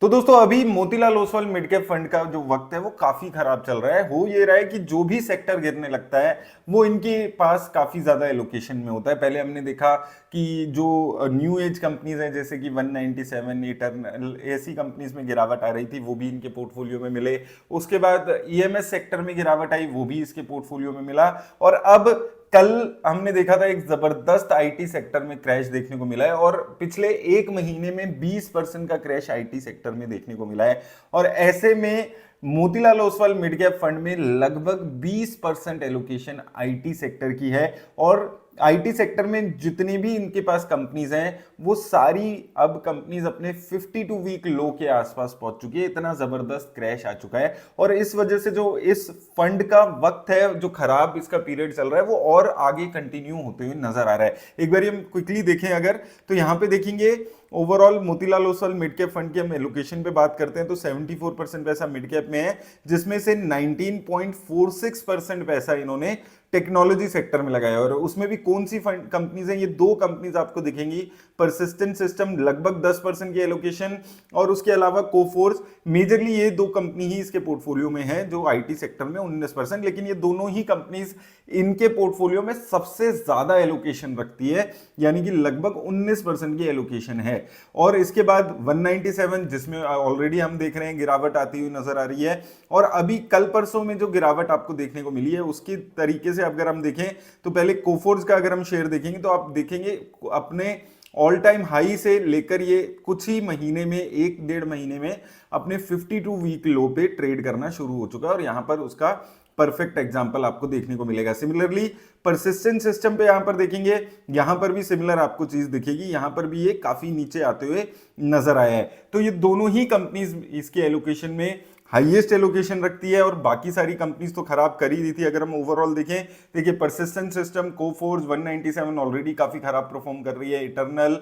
तो दोस्तों अभी Motilal Oswal mid cap fund का जो वक्त है वो काफी खराब चल रहा है। हो ये रहा है कि जो भी सेक्टर गिरने लगता है वो इनके पास काफी ज्यादा एलोकेशन में होता है। पहले हमने देखा कि जो न्यू एज कंपनीज हैं जैसे कि 197 इटर्नल ऐसी कंपनीज में गिरावट आ रही थी, वो भी इनके पोर्टफोलियो में मिले। उसके बाद ईएमएस सेक्टर में गिरावट आई, वो भी इसके पोर्टफोलियो में मिला। और अब कल हमने देखा था एक जबरदस्त आईटी सेक्टर में क्रैश देखने को मिला है, और पिछले एक महीने में 20% का क्रैश आईटी सेक्टर में देखने को मिला है। और ऐसे में Motilal Oswal mid cap fund में लगभग 20% एलोकेशन आईटी सेक्टर की है। और आईटी सेक्टर में जितनी भी इनके पास कंपनीज हैं वो सारी अब कंपनीज अपने 52 वीक लो के आसपास पहुंच चुकी है। इतना जबरदस्त क्रैश आ चुका है, और इस वजह से जो इस फंड का वक्त है, जो खराब इसका पीरियड चल रहा है, वो और आगे कंटिन्यू होते हुए नजर आ रहा है। एक बार हम क्विकली देखें अगर, तो यहां पे देखेंगे overall Motilal Oswal mid cap fund की हम एलोकेशन पे बात करते हैं तो 74% पैसा मिड कैप में है, जिसमें से 19.46% पैसा इन्होंने टेक्नोलॉजी सेक्टर में लगाया। और उसमें भी कौन सी फंड कंपनीज हैं, ये दो कंपनीज आपको दिखेंगी। परसिस्टेंट सिस्टम लगभग 10% की एलोकेशन, और उसके अलावा कोफोर्स, मेजरली ये दो कंपनी ही इसके पोर्टफोलियो में है जो आईटी सेक्टर में 19%। लेकिन ये दोनों ही कंपनीज इनके पोर्टफोलियो में सबसे ज्यादा एलोकेशन रखती है, यानी कि लगभग 19% की एलोकेशन है। और इसके बाद 197 जिसमें ऑलरेडी हम देख रहे हैं गिरावट आती हुई नजर आ रही है। और अभी कल परसों में जो गिरावट आपको देखने को मिली है उसकी तरीके से अगर हम देखें तो पहले कोफोर्स का अगर हम शेयर देखेंगे तो आप देखेंगे अपने ऑल टाइम हाई से लेकर ये कुछ ही महीने में, एक डेढ़ महीने में अपने 52 वीक लो पे ट्रेड करना शुरू हो चुका है। और यहां पर उसका परफेक्ट एग्जांपल आपको देखने को मिलेगा। सिमिलरली परसिस्टेंट सिस्टम पे यहां पर देखेंगे, यहां पर भी सिमिलर आपको चीज दिखेगी। यहां पर भी ये काफी नीचे आते हुए नजर आया है। तो ये दोनों ही कंपनीज इसके एलोकेशन में हाईएस्ट एलोकेशन रखती है, और बाकी सारी कंपनीज तो खराब कर ही दी थी। अगर हम ओवरऑल देखें, देखिए परसिस्टेंट सिस्टम, कोफोर्स 197 ऑलरेडी काफी खराब परफॉर्म कर रही है, इटर्नल,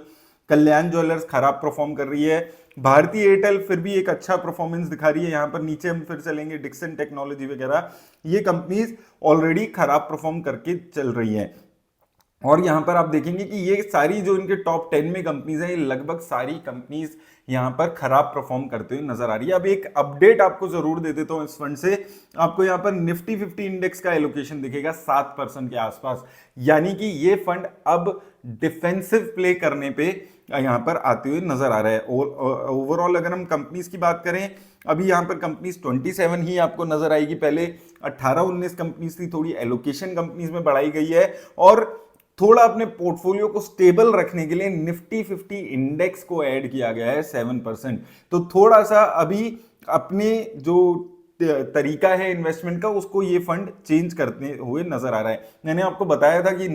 कल्याण ज्वेलर्स खराब परफॉर्म कर रही है, भारतीय एयरटेल फिर भी एक अच्छा परफॉर्मेंस दिखा रही है। यहां पर नीचे हम फिर चलेंगे, डिक्सन टेक्नोलॉजी वगैरह, ये कंपनीज ऑलरेडी खराब परफॉर्म करके चल रही है। और यहां पर आप देखेंगे कि ये सारी जो इनके टॉप 10 में कंपनीज हैं, ये लगभग सारी कंपनीज यहां पर खराब परफॉर्म करते हुए नजर आ रही है। अब एक अपडेट आपको जरूर दे देता हूं इस फंड से। आपको यहां पर निफ्टी 50 इंडेक्स का एलोकेशन दिखेगा 7% के आसपास, यानी कि ये फंड अब डिफेंसिव प्ले करने पे यहां पर आते हुए नजर आ रहा है। ओवरऑल अगर हम कंपनीज की बात करें, अभी यहां पर कंपनीज 27 ही आपको नजर आएगी। पहले 18-19 कंपनीज थी, थोड़ी एलोकेशन कंपनीज में बढ़ाई गई है। और थोड़ा अपने पोर्टफोलियो को स्टेबल रखने के लिए निफ्टी 50 इंडेक्स को ऐड किया गया है 7%। तो थोड़ा सा अभी अपने जो तरीका है इन्वेस्टमेंट का, उसको ये फंड चेंज करते हुए नजर आ रहा है। मैंने आपको बताया था कि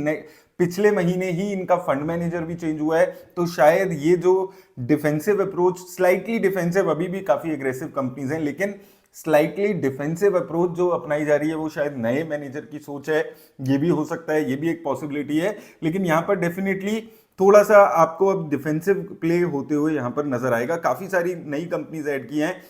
पिछले महीने ही इनका फंड मैनेजर भी चेंज हुआ है, तो शायद ये जो डिफेंसिव अप्रोच, स्लाइटली डिफेंसिव, अभी भी काफी एग्रेसिव कंपनीज हैं, लेकिन स्लाइटली डिफेंसिव अप्रोच जो अपनाई जा रही है वो शायद नए मैनेजर की सोच है। ये भी हो सकता है, ये भी एक पॉसिबिलिटी है। लेकिन यहां पर डेफिनेटली थोड़ा सा आपको अब डिफेंसिव प्ले होते हुए यहां पर नजर आएगा। काफी सारी नई कंपनीज ऐड की हैं,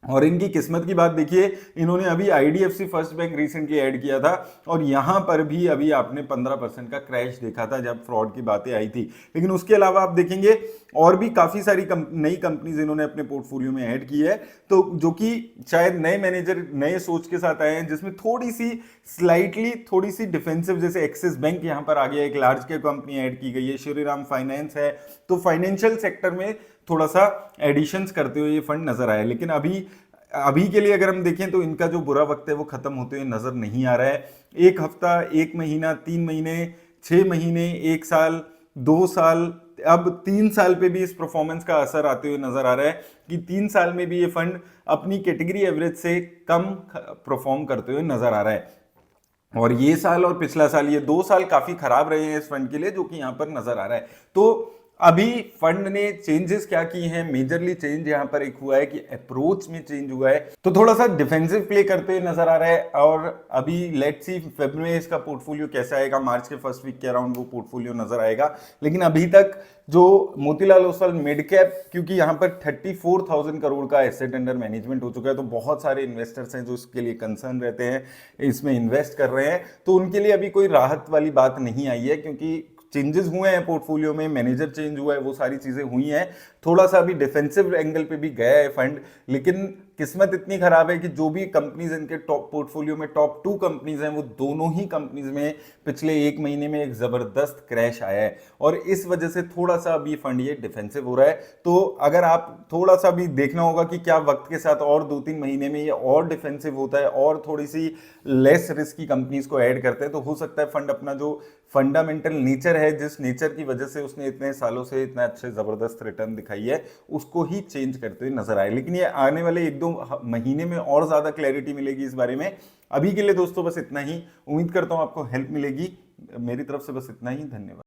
और इनकी किस्मत की बात देखिए, इन्होंने अभी IDFC first bank recently add किया था, और यहां पर भी अभी आपने 15% का क्रैश देखा था जब फ्रॉड की बातें आई थी। लेकिन उसके अलावा आप देखेंगे और भी काफी सारी नई कंपनीज इन्होंने अपने पोर्टफोलियो में ऐड की है, तो जो कि शायद नए मैनेजर नए सोच के साथ आए हैं, जिसमें थोड़ी सी स्लाइटली थोड़ी सी डिफेंसिव, जैसे एक्सिस बैंक यहां पर आ गया, एक लार्ज कैप कंपनी ऐड की गई है, श्रीराम फाइनेंस है। तो फाइनेंशियल सेक्टर में थोड़ा सा एडिशंस करते हुए ये फंड नजर आया। लेकिन अभी अभी के लिए अगर हम देखें तो इनका जो बुरा वक्त है वो खत्म होते हुए नजर नहीं आ रहा है। एक हफ्ता, एक महीना, 3 महीने, 6 महीने, 1 साल, 2 साल, अब 3 साल पे भी इस परफॉर्मेंस का असर आते हुए नजर आ रहा है कि 3 साल में भी ये फंड अपनी कैटेगरी एवरेज से कम परफॉर्म करते हुए नजर आ रहा है। और ये साल और पिछला साल, ये 2 साल काफी खराब रहे हैं इस फंड के लिए, जो कि यहां पर नजर आ रहा है। तो अभी फंड ने चेंजेस क्या की हैं, मेजरली चेंज यहां पर एक हुआ है कि अप्रोच में चेंज हुआ है, तो थोड़ा सा डिफेंसिव प्ले करते हुए नजर आ रहा है। और अभी लेट्स सी फेब में इसका पोर्टफोलियो कैसा आएगा, मार्च के फर्स्ट वीक के अराउंड वो पोर्टफोलियो नजर आएगा। लेकिन अभी तक जो मोतीलाल ओसवाल मिड कैप, क्योंकि यहां पर 34,000 करोड़ का एसेट अंडर मैनेजमेंट हो चुका है, तो बहुत सारे इन्वेस्टर्स हैं जो इसके लिए कंसर्न रहते हैं, इसमें इन्वेस्ट कर रहे हैं, तो उनके लिए अभी कोई राहत वाली बात नहीं आई है, क्योंकि चेंजेस हुए हैं पोर्टफोलियो में, मैनेजर चेंज हुआ है, वो सारी चीजें हुई हैं, थोड़ा सा अभी डिफेंसिव एंगल पे भी गया है फंड। लेकिन किस्मत इतनी खराब है कि जो भी कंपनीज इनके टॉप पोर्टफोलियो में टॉप 2 कंपनीज हैं, वो दोनों ही कंपनीज में पिछले एक महीने में एक जबरदस्त क्रैश आया है, और इस वजह से थोड़ा सा अभी फंड ये डिफेंसिव हो रहा है। तो अगर आप थोड़ा सा भी देखना होगा कि क्या वक्त के साथ और 2-3 महीने में ये और डिफेंसिव होता है और थोड़ी सी लेस रिस्की कंपनीज को ऐड करते हैं, तो हो सकता है फंड अपना जो फंडामेंटल नेचर है, जिस नेचर की वजह से उसने इतने सालों से इतना अच्छे जबरदस्त रिटर्न दिखाई है, उसको ही चेंज करते हुए नजर आए। लेकिन ये आने वाले 1-2 महीने में और ज्यादा क्लैरिटी मिलेगी इस बारे में। अभी के लिए दोस्तों बस इतना ही, उम्मीद करता हूं आपको हेल्प मिलेगी। मेरी तरफ से बस इतना ही, धन्यवाद।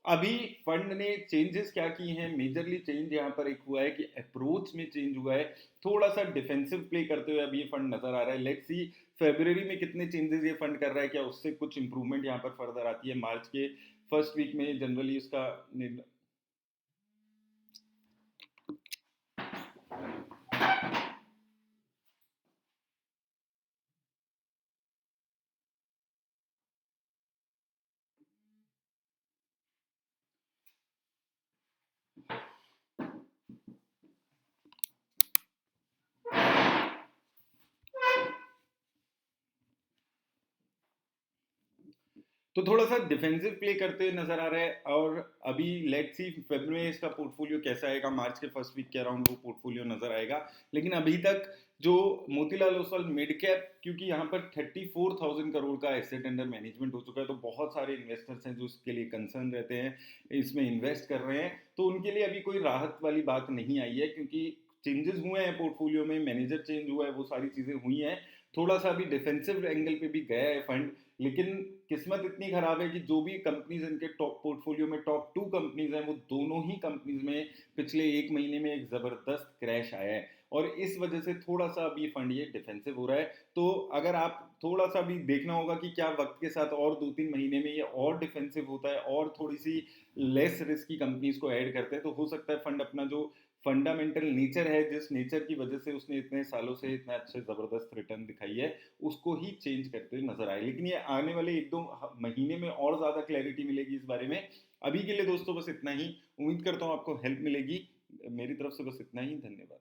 अभी फंड ने चेंजेस क्या की हैं, मेजरली चेंज यहाँ पर एक हुआ है कि अप्रोच में चेंज हुआ है, थोड़ा सा डिफेंसिव प्ले करते हुए अभी ये फंड नजर आ रहा है। लेट्स सी फेब्रुवरी में कितने चेंजेस ये फंड कर रहा है, क्या उससे कुछ इंप्रूवमेंट यहाँ पर फर्दर आती है। मार्च के फर्स्ट वीक में जनरली उसका तो थोड़ा सा डिफेंसिव प्ले करते हुए नजर आ रहा है। और अभी लेट्स सी फेब्रुअरी में इसका पोर्टफोलियो कैसा आएगा, मार्च के फर्स्ट वीक के अराउंड वो पोर्टफोलियो नजर आएगा। लेकिन अभी तक जो मोतीलाल ओसवाल मिड कैप, क्योंकि यहाँ पर 34,000 करोड़ का एसेट अंडर मैनेजमेंट हो चुका है, तो बहुत सारे इन्वेस्टर्स हैं जो इसके लिए कंसर्न रहते हैं, इसमें इन्वेस्ट कर रहे हैं, तो उनके लिए अभी कोई राहत वाली बात नहीं आई है, क्योंकि चेंजेस हुए हैं पोर्टफोलियो में, मैनेजर चेंज हुआ है, वो सारी चीजें हुई हैं, थोड़ा सा अभी डिफेंसिव एंगल पे भी गया है फंड। लेकिन किस्मत इतनी खराब है कि जो भी कंपनीज इनके टॉप पोर्टफोलियो में टॉप 2 कंपनीज हैं, वो दोनों ही कंपनीज में पिछले एक महीने में एक जबरदस्त क्रैश आया है, और इस वजह से थोड़ा सा अभी फंड ये डिफेंसिव हो रहा है। तो अगर आप थोड़ा सा भी देखना होगा कि क्या वक्त के साथ और 2-3 महीने में ये और डिफेंसिव होता है और थोड़ी सी लेस रिस्की कंपनीज को ऐड करते हैं, तो हो सकता है फंड अपना जो फंडामेंटल नेचर है, जिस नेचर की वजह से उसने इतने सालों से इतना अच्छे जबरदस्त रिटर्न दिखाई है, उसको ही चेंज करते हुए नजर आए। लेकिन ये आने वाले 1-2 महीने में और ज्यादा क्लैरिटी मिलेगी इस बारे में। अभी के लिए दोस्तों बस इतना ही, उम्मीद करता हूँ आपको हेल्प मिलेगी। मेरी तरफ से बस इतना ही, धन्यवाद।